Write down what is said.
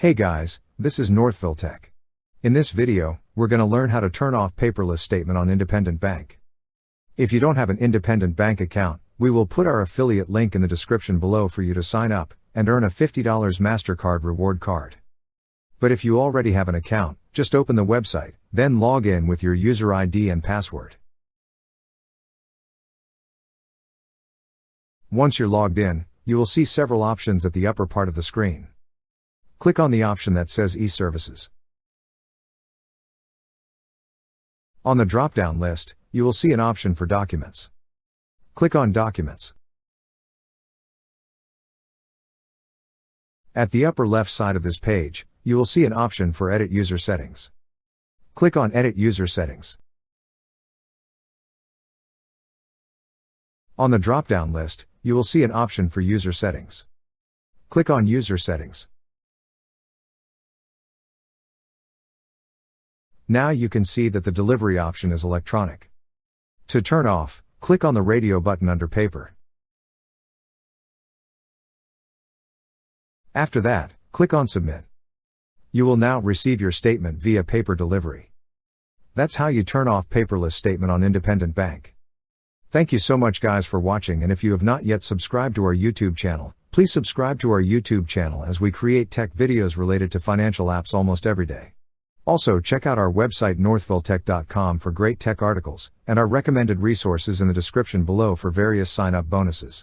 Hey guys, this is Northville Tech. In this video, we're going to learn how to turn off paperless statement on independent bank. If you don't have an independent bank account, we will put our affiliate link in the description below for you to sign up and earn a $50 MasterCard reward card. But if you already have an account, just open the website, then log in with your user ID and password. Once you're logged in, you will see several options at the upper part of the screen. Click on the option that says e-Services. On the drop-down list, you will see an option for Documents. Click on Documents. At the upper left side of this page, you will see an option for Edit User Settings. Click on Edit User Settings. On the drop-down list, you will see an option for User Settings. Click on User Settings. Now you can see that the delivery option is electronic. To turn off, click on the radio button under Paper. After that, click on Submit. You will now receive your statement via paper delivery. That's how you turn off paperless statement on independent bank. Thank you so much guys for watching, and if you have not yet subscribed to our YouTube channel, please subscribe to our YouTube channel as we create tech videos related to financial apps almost every day. Also check out our website northvilletech.com for great tech articles, and our recommended resources in the description below for various sign-up bonuses.